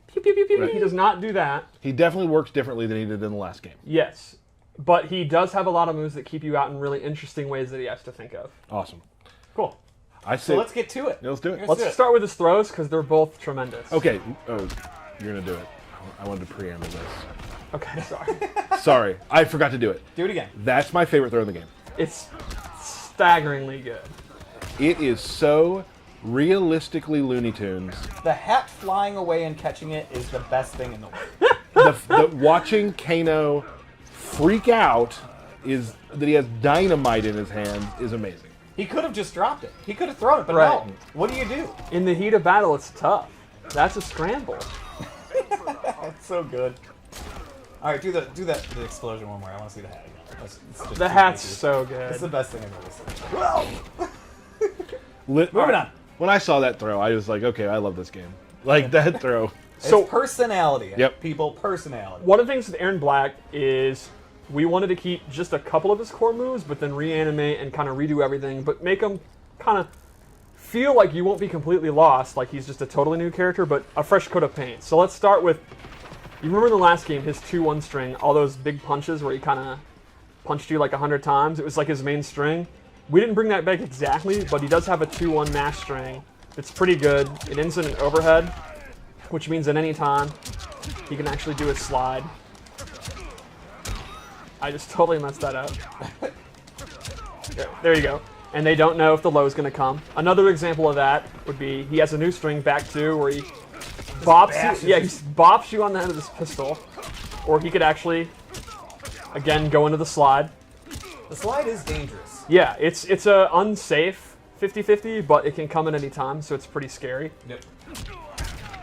pew, pew, pew, pew. Right. He does not do that. He definitely works differently than he did in the last game. Yes. But he does have a lot of moves that keep you out in really interesting ways that he has to think of. Awesome. Cool. I say, So let's get to it. yeah, let's do it. Let's start with his throws, because they're both tremendous. Okay. Oh, you're going to do it. I wanted to preamble this. Okay, sorry. Sorry. I forgot to do it. Do it again. That's my favorite throw in the game. It's staggeringly good. It is so realistically Looney Tunes. The hat flying away and catching it is the best thing in the world. The watching Kano freak out is that he has dynamite in his hand is amazing. He could have just dropped it. He could have thrown it, but Right. no. What do you do? In the heat of battle, it's tough. That's a scramble. It's so good. All right, do the explosion one more. I want to see the hat again. It's just The too hat's crazy. so good. It's the best thing I've ever seen. Whoa! Moving on. When I saw that throw, I was like, okay, I love this game. Like that throw. So- It's personality. Yep. People, personality. One of the things with Erron Black is we wanted to keep just a couple of his core moves, but then reanimate and kind of redo everything, but make him kind of feel like you won't be completely lost, like he's just a totally new character, but a fresh coat of paint. So let's start with, you remember in the last game, his 2-1 string, all those big punches where he kind of punched you like 100 times. It was like his main string. We didn't bring that back exactly, but he does have a 2-1 mash string. It's pretty good. It ends in an overhead, which means at any time he can actually do a slide. I just totally messed that up. There you go. And they don't know if the low is going to come. Another example of that would be he has a new string, back 2, where he bops you. Yeah, he bops you on the end of this pistol. Or he could actually, again, go into the slide. The slide is dangerous. Yeah, it's a unsafe 50-50, but it can come at any time, so it's pretty scary. Yep.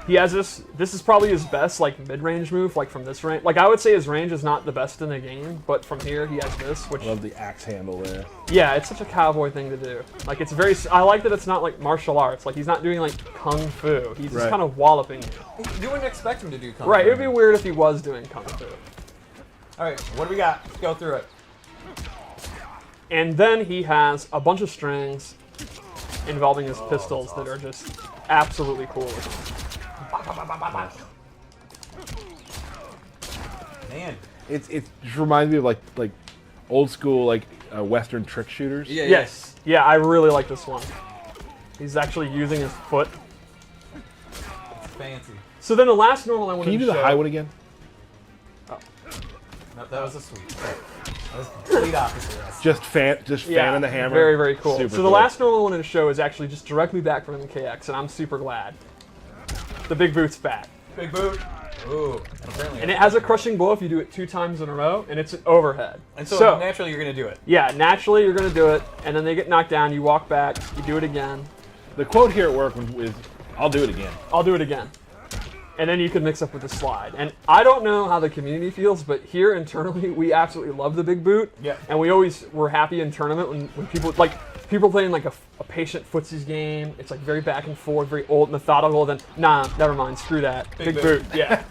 He has this is probably his best, like, mid-range move, like, from this range. Like, I would say his range is not the best in the game, but from here, he has this, which... I love the axe handle there. Yeah, it's such a cowboy thing to do. Like, it's very... I like that it's not, like, martial arts. Like, he's not doing, like, kung fu. He's just Right. kind of walloping you. You wouldn't expect him to do kung Right, fu. it would be weird if he was doing kung fu. All right, what do we got? Let's go through it. And then he has a bunch of strings involving his pistols that are just absolutely cool. Man. It just reminds me of like old school Western trick shooters. Yeah. Yes. Yeah, I really like this one. He's actually using his foot. It's fancy. So then the last normal I wanted Can you to do the show... high one again? No, that was a sweep. That was the complete opposite of us. Just fanning the hammer. Very, very cool. Super So the cool. last normal I wanted to show is actually just directly back from MKX, and I'm super glad. The big boot's back. Big boot. Ooh. Apparently And it has a crushing blow if you do it 2 times in a row, and it's an overhead. And so naturally you're going to do it. Yeah, naturally you're going to do it, and then they get knocked down, you walk back, you do it again. The quote here at work is, "I'll do it again." I'll do it again. And then you can mix up with the slide. And I don't know how the community feels, but here internally, we absolutely love the big boot. Yeah. And we always were happy in tournament when people, like, people playing like a patient footsies game. It's like very back and forth, very old, methodical. Then, nah, never mind, screw that. Big boot, yeah.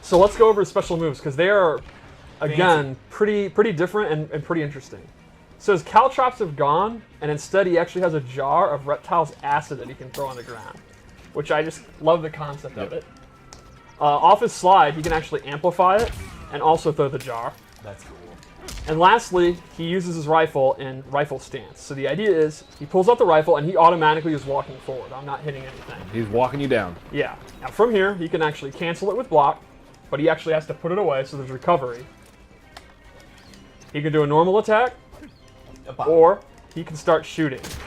So let's go over his special moves, because they are, again, pretty different and pretty interesting. So his caltrops have gone, and instead he actually has a jar of Reptile's acid that he can throw on the ground, which I just love the concept of it. Off his slide, he can actually amplify it and also throw the jar. That's cool. And lastly, he uses his rifle in rifle stance. So the idea is he pulls out the rifle and he automatically is walking forward. I'm not hitting anything. He's walking you down. Yeah. Now from here, he can actually cancel it with block, but he actually has to put it away, so there's recovery. He can do a normal attack, or he can start shooting. That's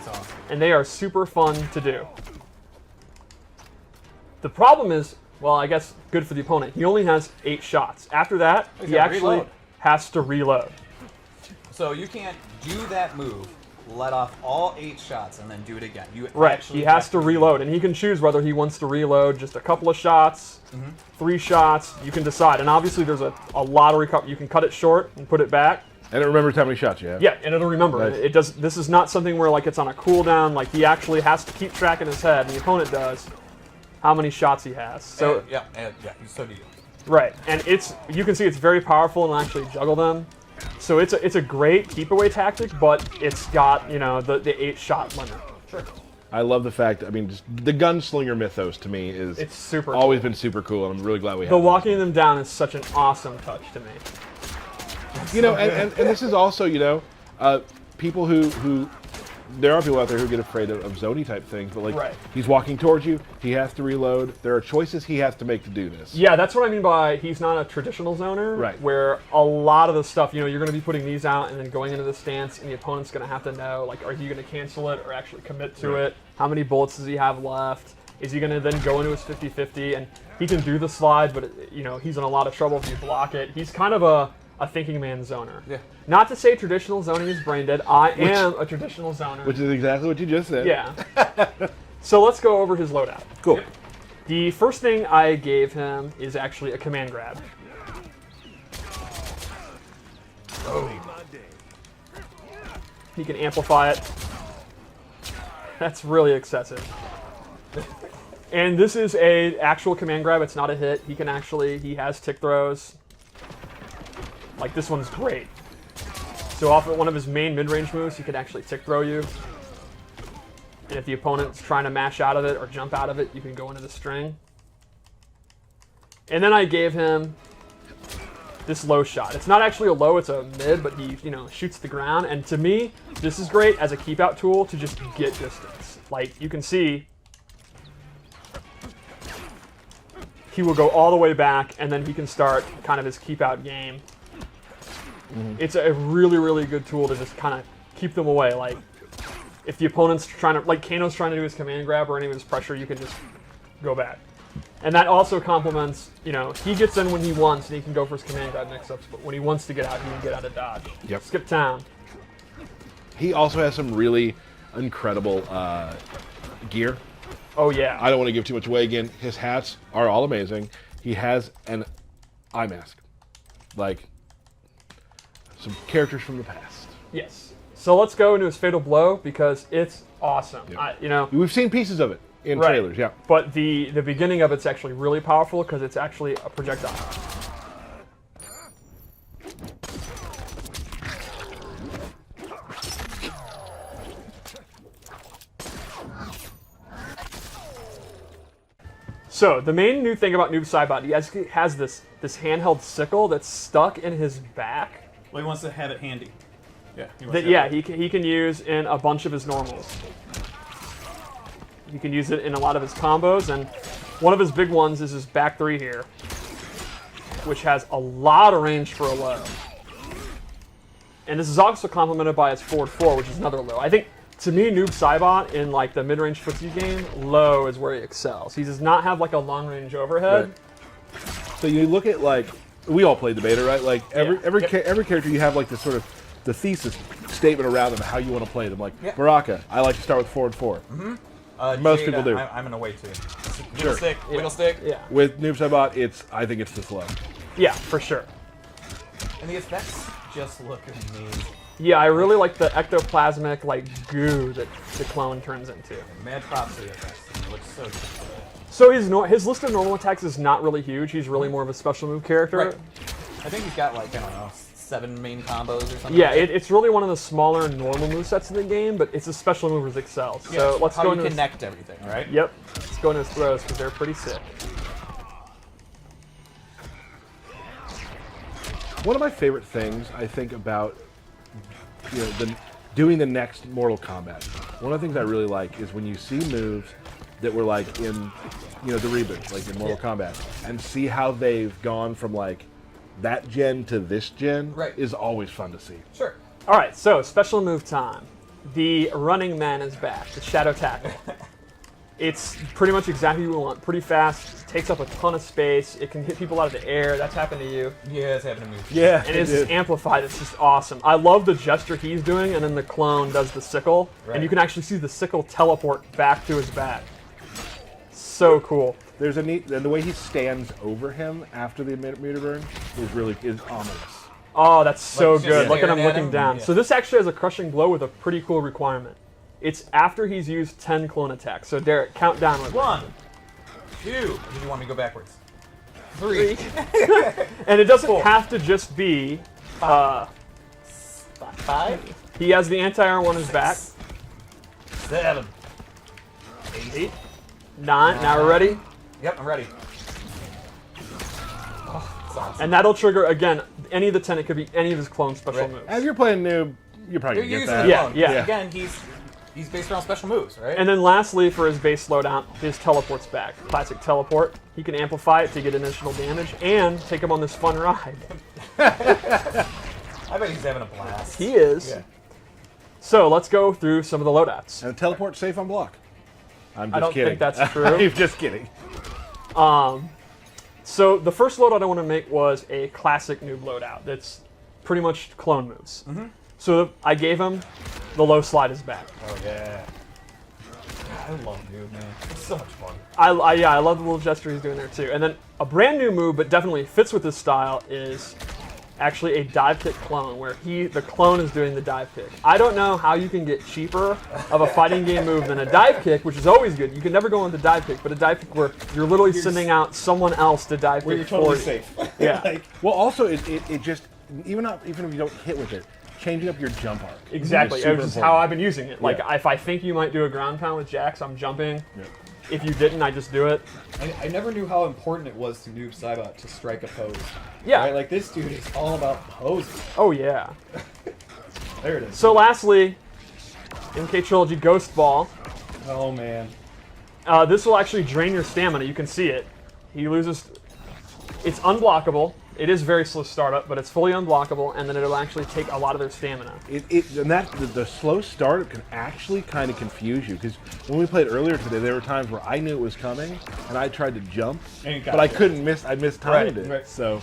awesome. And they are super fun to do. The problem is, well, I guess good for the opponent. He only has 8 shots. After that, He's he gotta actually reload. has to reload. So you can't do that move, let off all 8 shots, and then do it again. You Right, actually he has have to reload, and he can choose whether he wants to reload just a couple of shots, 3 shots, you can decide. And obviously there's a lot of recovery. You can cut it short and put it back. And it remembers how many shots you have. Yeah, and it'll remember. Nice. It does. This is not something where like it's on a cooldown. Like he actually has to keep track in his head, and the opponent does, how many shots he has. So yeah, so do you. right, and you can see it's very powerful and actually juggle them. So it's a great keep away tactic, but it's got the 8 shot limit. Sure. I love the fact. I mean, just the gunslinger mythos to me is It's super always cool. been super cool, and I'm really glad we have. The it. walking them down is such an awesome touch to me. You know, and this is also, you know, people who there are people out there who get afraid of Zony type things, but like Right. he's walking towards you, he has to reload. There are choices he has to make to do this. Yeah, that's what I mean by he's not a traditional zoner. Right. Where a lot of the stuff, you know, you're going to be putting these out and then going into the stance, and the opponent's going to have to know, like, are you going to cancel it or actually commit to Right. it? How many bullets does he have left? Is he going to then go into his 50-50? And he can do the slide, but, you know, he's in a lot of trouble if you block it. He's kind of a thinking man zoner. Yeah. Not to say traditional zoning is brain dead. I am a traditional zoner. Which is exactly what you just said. Yeah. So let's go over his loadout. Cool. Yep. The first thing I gave him is actually a command grab. He can amplify it. That's really excessive. And this is a actual command grab. It's not a hit. He has tick throws. Like, this one's great. So off of one of his main mid-range moves, he can actually tick throw you. And if the opponent's trying to mash out of it or jump out of it, you can go into the string. And then I gave him this low shot. It's not actually a low, it's a mid, but he, you know, shoots the ground. And to me, this is great as a keep out tool to just get distance. Like, you can see he will go all the way back, and then he can start kind of his keep out game. It's a really, really good tool to just kind of keep them away. Like, if the opponent's trying to, like Kano's trying to do his command grab or any of his pressure, you can just go back. And that also complements, you know, he gets in when he wants, and he can go for his command grab next up. But when he wants to get out, he can get out of dodge. Yep. Skip town. He also has some really incredible gear. Oh, yeah. I don't want to give too much away again. His hats are all amazing. He has an eye mask. Like, some characters from the past. Yes. So let's go into his fatal blow because it's awesome. Yep. You know, We've seen pieces of it in right. trailers, yeah. But the beginning of it's actually really powerful because it's actually a projectile. So the main new thing about Noob Saibot, he has this handheld sickle that's stuck in his back. Well, he wants to have it handy. Yeah. He can use in a bunch of his normals. He can use it in a lot of his combos, and one of his big ones is his back three here, which has a lot of range for a low. And this is also complemented by his forward four, which is another low. I think, to me, Noob Saibot in like the mid-range footsie game, low is where he excels. He does not have like a long-range overhead. Right. So you look at, like, we all played the beta, right? Like every character you have like this sort of the thesis statement around them, how you want to play them. Like Baraka, I like to start with forward four. Most Jade, people do. I'm gonna wait too. Wiggle Sure. stick, wiggle stick. Yeah. With Noob Saibot, I think it's this low. Yeah, for sure. And the effects just look amazing. Yeah, I really like the ectoplasmic like goo that the clone turns into. Mad props to the effects. It looks so good. So his list of normal attacks is not really huge. He's really more of a special move character. Right. I think he's got like, I don't know, 7 main combos or something. Yeah, like that. it's really one of the smaller normal movesets in the game, but it's a special move that excels. Yeah, So let's how go you into connect everything, right? Yep. Let's go into his throws because they're pretty sick. One of my favorite things I think about doing the next Mortal Kombat. One of the things I really like is when you see moves that were like in the reboot, like in Mortal Kombat, and see how they've gone from like that gen to this gen is always fun to see. Sure. All right, so special move time. The Running Man is back. The Shadow Tackle. It's pretty much exactly what we want. Pretty fast, takes up a ton of space. It can hit people out of the air. That's happened to you. Yeah, it's happened to me. Yeah, And it's amplified. It's just awesome. I love the gesture he's doing, and then the clone does the sickle. Right. And you can actually see the sickle teleport back to his back. So cool. There's a neat, and the way he stands over him after the meter burn is ominous. Oh, that's so Like, just good. Look at him staring at looking him? down. Yeah. So this actually has a crushing blow with a pretty cool requirement. It's after he's used 10 clone attacks. So Derek, count down with me. 1, 2. Or did you want me to go backwards? 3. And it doesn't have to just be. 5. He has the anti-air on his back. 7. 8. 9. Now we're ready. Yep, I'm ready. Oh, that's awesome. And that'll trigger, again, any of the 10. It could be any of his clone special moves. As you're playing Noob, you're probably You're going to get using that. the Yeah, clone. yeah. Again, he's based around special moves, right? And then lastly, for his base loadout, his teleport's back. Classic teleport. He can amplify it to get additional damage and take him on this fun ride. I bet he's having a blast. He is. Yeah. So let's go through some of the loadouts. And teleport safe on block. I'm just I don't kidding. think that's true. I'm just kidding. So the first loadout I want to make was a classic Noob loadout. That's pretty much clone moves. So I gave him the low slide is back. Oh, yeah. I love Noob, man. It's so much fun. I love the little gesture he's doing there too. And then a brand new move, but definitely fits with his style, is actually a dive kick clone, where the clone is doing the dive kick. I don't know how you can get cheaper of a fighting game move than a dive kick, which is always good. You can never go into dive kick, but a dive kick where you're literally sending out someone else to dive Where kick you're totally for you. safe. Yeah. Like, Well, also, it just, even if you don't hit with it, changing up your jump arc. Exactly. is super Which is important. how I've been using it. Like, Yeah. if I think you might do a ground pound with Jax, I'm jumping. Yeah. If you didn't, I just do it. I never knew how important it was to Noob Saibot to strike a pose. Yeah. Right? Like, this dude is all about posing. Oh, yeah. There it is. So lastly, MK Trilogy Ghost Ball. Oh, man. This will actually drain your stamina. You can see it. He loses. It's unblockable. It is very slow startup, but it's fully unblockable, and then it'll actually take a lot of their stamina. The slow startup can actually kind of confuse you, because when we played earlier today, there were times where I knew it was coming, and I tried to jump, And you got but I it. couldn't miss. I mistimed it. right. So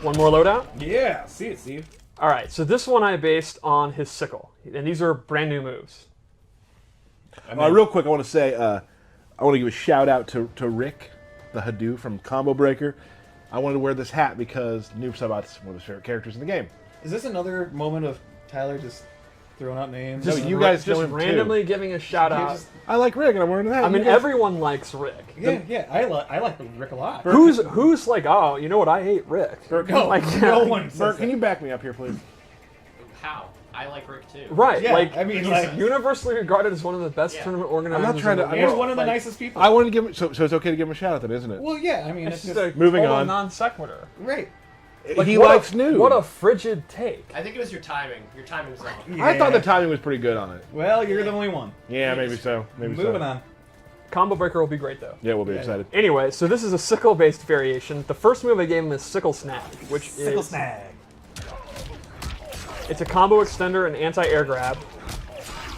One more loadout. Yeah, see it, Steve. All right, so this one I based on his sickle, and these are brand new moves. real quick, I want to say I want to give a shout out to Rick, the Hadou from Combo Breaker. I wanted to wear this hat because Noob Saibot's one of his favorite characters in the game. Is this another moment of Tyler just throwing out names? No, you guys know just him too. randomly giving a shout out. I like Rick, and I'm wearing the hat. I mean, You guys- everyone likes Rick. Yeah, I like Rick a lot. Who's like, oh, you know what? I hate Rick. Bert, No, Like, no one says Bert, can that. you back me up here, please? How? I like Rick too. Right, Yeah, like I mean, he's like- universally regarded as one of the best Yeah. tournament organizers. I'm not trying to- in the I'm And world. one of the Like, nicest people. I wanted to give him, so it's okay to give him a shout out then, isn't it? Well, yeah, I mean, It's it's just just... a Moving total on. non sequitur. Right. Like, he what likes a, Noob. What a frigid take. I think it was your timing. Your timing was off. I thought the timing was pretty good on it. Well, you're the only one. Yeah, maybe so. Maybe so. Moving on. Combo Breaker will be great though. Yeah, we'll be excited. Anyway, so this is a sickle-based variation. The first move I gave him is Sickle Snag, which Sickle is snag. it's a combo extender and anti-air grab.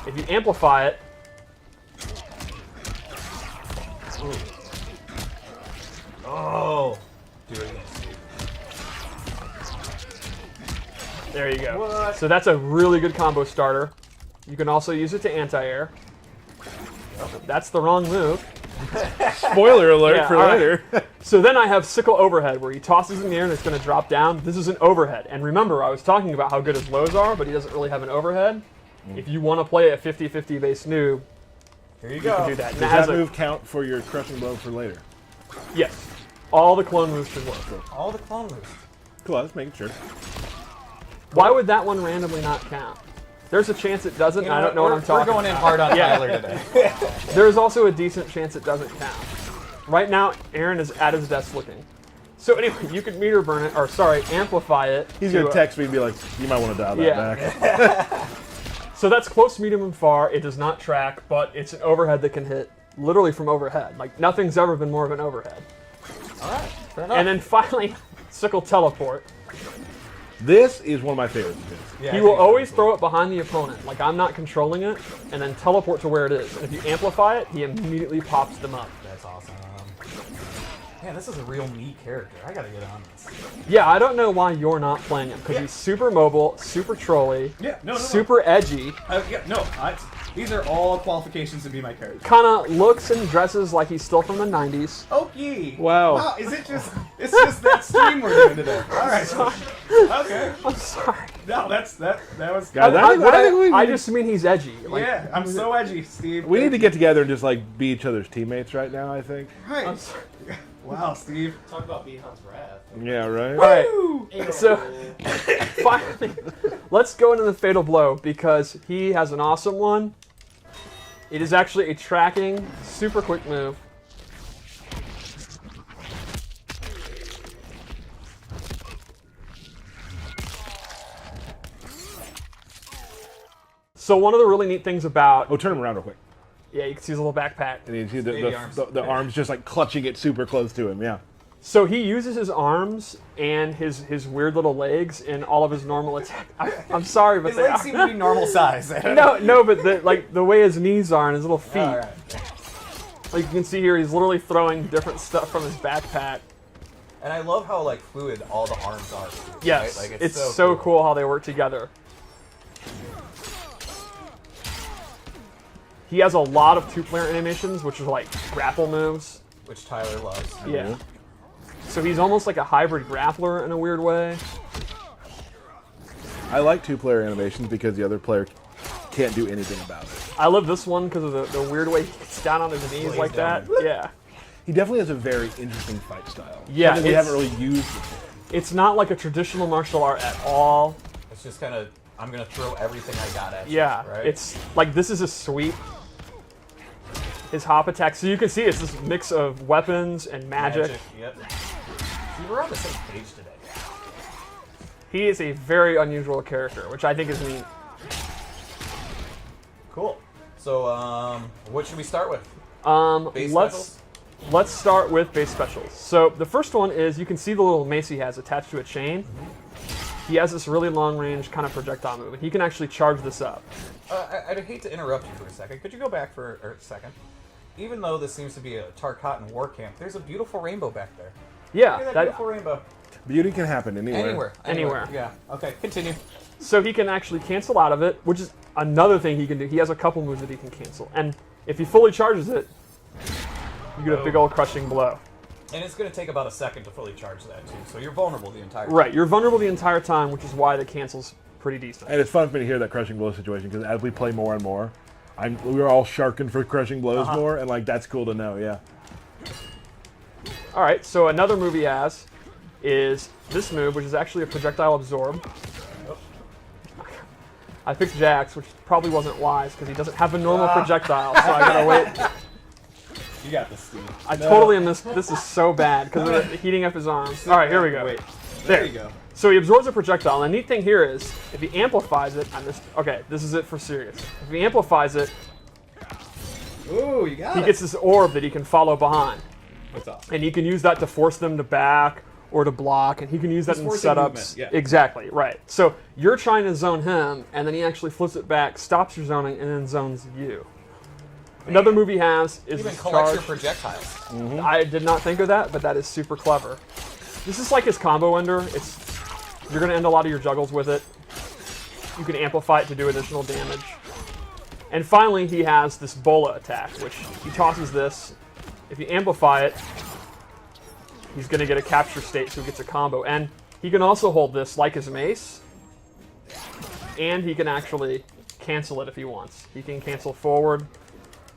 If you amplify it, Oh. Do it again, Steve. there you go. What? So that's a really good combo starter. You can also use it to anti-air. That's the wrong move. Spoiler alert Yeah, for all right. later. So then I have Sickle Overhead, where he tosses in the air and it's going to drop down. This is an overhead. And remember, I was talking about how good his lows are, but he doesn't really have an overhead. If you want to play a 50-50 base noob, Here you you go. can do that. And Does it has that a- move count for your crushing blow for later? Yes. All the clone moves should work. All the clone moves. Cool, I was making sure. Why would that one randomly not count? There's a chance it doesn't. You know I don't know what I'm talking We're going in about. hard on Yeah. Tyler today. There's also a decent chance it doesn't count. Right now, Erron is at his desk looking. So anyway, you could meter burn it, or sorry, amplify it. He's to, going to text me and be like, you might want to dial that Yeah. back. So that's close, medium, and far. It does not track, but it's an overhead that can hit literally from overhead. Like, nothing's ever been more of an overhead. All right. Fair enough. And then finally, Sickle Teleport. This is one of my favorites. of his. Yeah, He I will think always so. throw it behind the opponent, like I'm not controlling it, and then teleport to where it is. And if you amplify it, he immediately pops them up. That's awesome. Man, this is a real me character. I gotta get on this. Yeah, I don't know why you're not playing him, because Yeah. he's super mobile, super trolly, Yeah, no. super edgy, These are all qualifications to be my character. kind of looks and dresses like he's still from the 90s. Okie. Wow. Wow, is it just, it's just that stream we're doing today. All right. Okay. I'm sorry. No, that was, Guys, I think I just mean he's edgy. Like, yeah, I'm so edgy, Steve. we need to get together and just like be each other's teammates right now, I think. Right. I'm sorry. Wow, Steve. Talk about Bihan's wrath. Yeah, right? All right, so finally, let's go into the Fatal Blow, because he has an awesome one. It is actually a tracking, super quick move. So one of the really neat things about... Oh, turn him around real quick. Yeah, you can see his little backpack. And you see Baby arms. the arms just like clutching it super close to him, yeah. So he uses his arms and his weird little legs in all of his normal attack. I'm sorry, but His they legs are. seem to be normal size. No, but the way his knees are and his little feet. All right. Like you can see here, he's literally throwing different stuff from his backpack. And I love how like fluid all the arms are. Too, Yes, right? Like, it's so cool how they work together. He has a lot of two-player animations, which are like grapple moves. Which Tyler loves. Yeah. So he's almost like a hybrid grappler in a weird way. I like two-player animations because the other player can't do anything about it. I love this one because of the weird way he gets down on his knees Lays like that. down. Yeah. He definitely has a very interesting fight style. Yeah, Something we it's- haven't really used before. It's not like a traditional martial art at all. It's just kind of, I'm going to throw everything I got at you. Yeah, Right? it's like this is a sweep. His hop attack. So you can see it's this mix of weapons and magic. Yep. See, we're on the same page today. He is a very unusual character, which I think is neat. Cool. So, what should we start with? Base Let's start with base specials. So the first one is you can see the little mace he has attached to a chain. He has this really long range kind of projectile move, and he can actually charge this up. I'd hate to interrupt you for a second. Could you go back for a second? Even though this seems to be a Tarkatan war camp, there's a beautiful rainbow back there. Yeah, Look at that that, beautiful rainbow. Beauty can happen anywhere. Anywhere. Yeah. Okay, continue. so he can actually cancel out of it, which is another thing he can do. He has a couple moves that he can cancel, and if he fully charges it, you get a big old crushing blow. And it's going to take about a second to fully charge that, too. So you're vulnerable the entire time. Right, you're vulnerable the entire time, which is why the cancel's pretty decent. And it's fun for me to hear that crushing blow situation because as we play more and more, we're all sharking for crushing blows more, and like that's cool to know. Yeah. All right, so another move he has is this move, which is actually a projectile absorb. I picked Jax, which probably wasn't wise because he doesn't have a normal projectile, so I gotta wait. You got this, Steve. I totally am this. This is so bad because of the heating up his arms. All right, here we go. Wait. There you go. So he absorbs a projectile. And the neat thing here is, if he amplifies it, okay, this is it for serious. If he amplifies it, Ooh, you got he it. gets this orb that he can follow behind. What's up? And he can use that to force them to back or to block, and he can use that Just in forcing setups. movement, yeah. Exactly, right. So you're trying to zone him, and then he actually flips it back, stops your zoning, and then zones you. Another move he has is Even this collects your charge. projectiles. I did not think of that, but that is super clever. This is like his combo ender. You're going to end a lot of your juggles with it. You can amplify it to do additional damage. And finally, he has this bola attack, which he tosses this. If you amplify it, he's going to get a capture state, so he gets a combo. And he can also hold this like his mace, and he can actually cancel it if he wants. He can cancel forward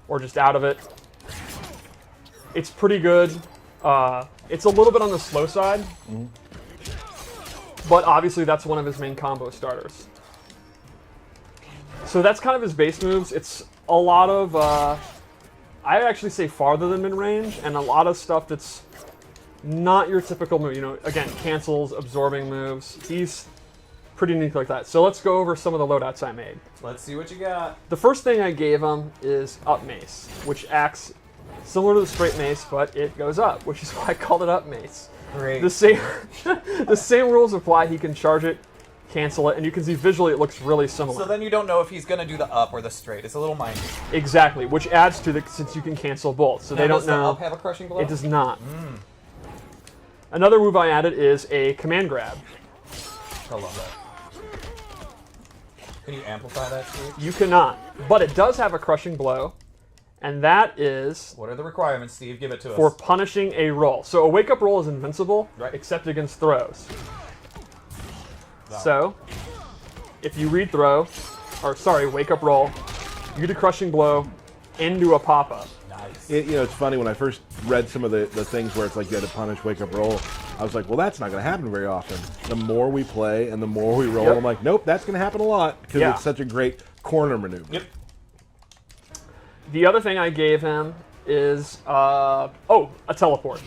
or just out of it. It's pretty good. It's a little bit on the slow side, but obviously that's one of his main combo starters. So that's kind of his base moves. It's a lot of, I actually say farther than mid-range, and a lot of stuff that's not your typical move. You know, again, cancels, absorbing moves. He's pretty unique like that. So let's go over some of the loadouts I made. Let's see what you got. The first thing I gave him is up mace, which acts similar to the straight mace, but it goes up, which is why I called it up mace. Great. The same, the same rules apply. He can charge it, cancel it, and you can see visually it looks really similar. So then you don't know if he's going to do the up or the straight. It's a little mindy. Exactly, which adds to since you can cancel both. So they Now, don't does the know. up have a crushing blow? It does not. Another move I added is a command grab. I love that. Can you amplify that, Steve? You cannot, but it does have a crushing blow, and that is What are the requirements, Steve? Give it to for us. punishing a roll. So a wake-up roll is invincible, Right. except against throws. Wow. So, if you read throw, or sorry, wake-up roll, you get a crushing blow into a pop-up. Nice. It's funny when I first read some of the things where it's like you had to punish wake up roll. I was like, well, that's not going to happen very often. The more we play and the more we roll, Yep. I'm like, nope, that's going to happen a lot because Yeah. it's such a great corner maneuver. Yep. The other thing I gave him is a teleport.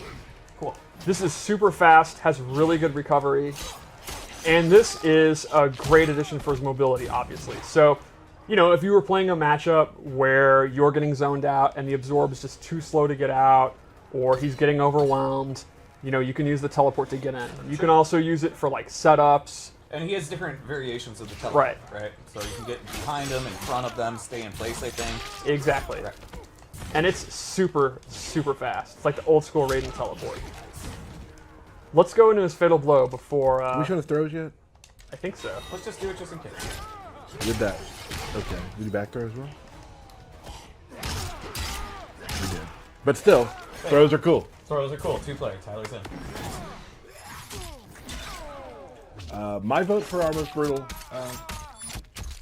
Cool. This is super fast, has really good recovery, and this is a great addition for his mobility, obviously. So, you know, if you were playing a matchup where you're getting zoned out and the absorb is just too slow to get out, or he's getting overwhelmed, you know, you can use the teleport to get in. You can also use it for like setups. And he has different variations of the teleport, Right. right? So you can get behind them, in front of them, stay in place, I think. Exactly. Right. And it's super, super fast. It's like the old school Raiden teleport. Let's go into his fatal blow before. Did we show the throws yet? I think so. Let's just do it just in case. Did that. Okay. Did you back throw as well? We did. But still, throws are cool. Throws are cool. 2-player. Tyler's in. My vote for Armor's Brutal.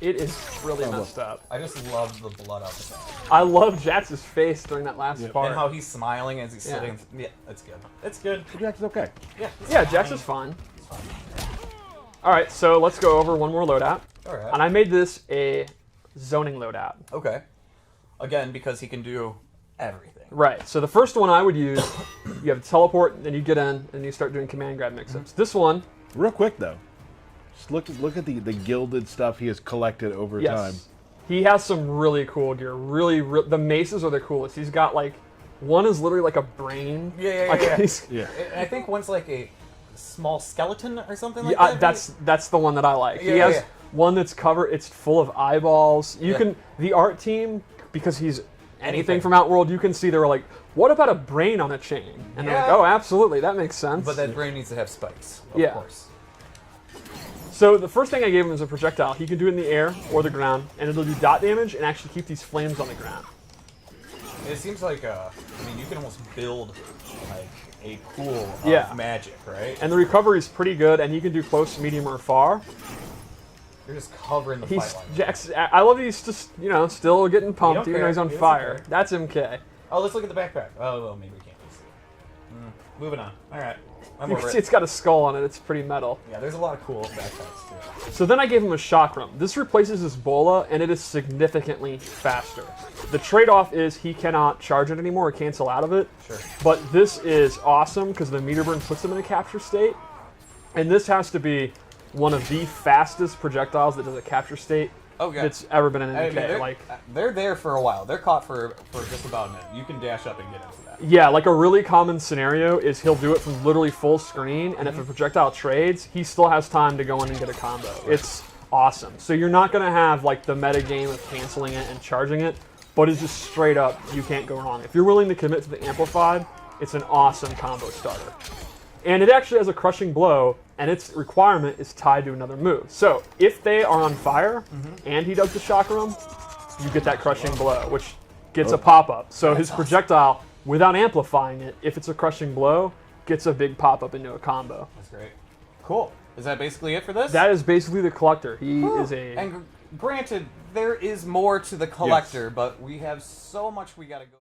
It is really messed up. I just love the blood out the back. I love Jax's face during that last part. And how he's smiling as he's sitting. Yeah, that's good. It's good. Jax is okay. Yeah. Yeah, Jax is fine. All right, so let's go over one more loadout. All right. And I made this a zoning loadout. Okay. Again, because he can do everything. Right, so the first one I would use, you have a teleport, then you get in, and you start doing command grab mix-ups. This one, Real quick though, just look at the gilded stuff he has collected over time. he has some really cool gear. The maces are the coolest. He's got like, one is literally like a brain. Yeah. Yeah. I think one's like a small skeleton or something like that. That's the one that I like. Yeah, he has yeah. one that's covered. It's full of eyeballs. You Yeah. can the art team, because he's anything Anything. from Outworld. You can see they were like, what about a brain on a chain? And they're like, Yeah. oh, absolutely, that makes sense. But that brain needs to have spikes, of Yeah. course. So the first thing I gave him is a projectile. He can do it in the air or the ground, and it'll do dot damage and actually keep these flames on the ground. It seems like, I mean, you can almost build like a pool of Yeah. magic, right? And the recovery is pretty good, and he can do close, medium, or far. You're just covering the He's fight line. Jax. I love that he's just still getting pumped, don't even though care. he's on He doesn't fire. care. That's MK. Oh, let's look at the backpack. Oh, well, maybe we can't see it. Moving on. All right. I'm You over can it. see it's got a skull on it. It's pretty metal. Yeah, there's a lot of cool backpacks too. So then I gave him a chakram. This replaces his bola, and it is significantly faster. The trade-off is he cannot charge it anymore or cancel out of it. Sure. But this is awesome because the meter burn puts him in a capture state. And this has to be one of the fastest projectiles that does a capture state Okay. that's ever been in an I MK. mean, they're there for a while. They're caught for just about a minute. You can dash up and get into that. Yeah, like a really common scenario is he'll do it from literally full screen, and if a projectile trades, he still has time to go in and get a combo. It's awesome. So you're not going to have like the meta game of canceling it and charging it, but it's just straight up, you can't go wrong. If you're willing to commit to the amplified, it's an awesome combo starter. And it actually has a crushing blow, and its requirement is tied to another move. So if they are on fire and he does the chakram, you get that crushing blow, which gets a pop-up. So his projectile, without amplifying it, if it's a crushing blow, gets a big pop-up into a combo. That's great. Cool. Is that basically it for this? That is basically the collector. He is a... And granted, there is more to the collector, but we have so much we got to go.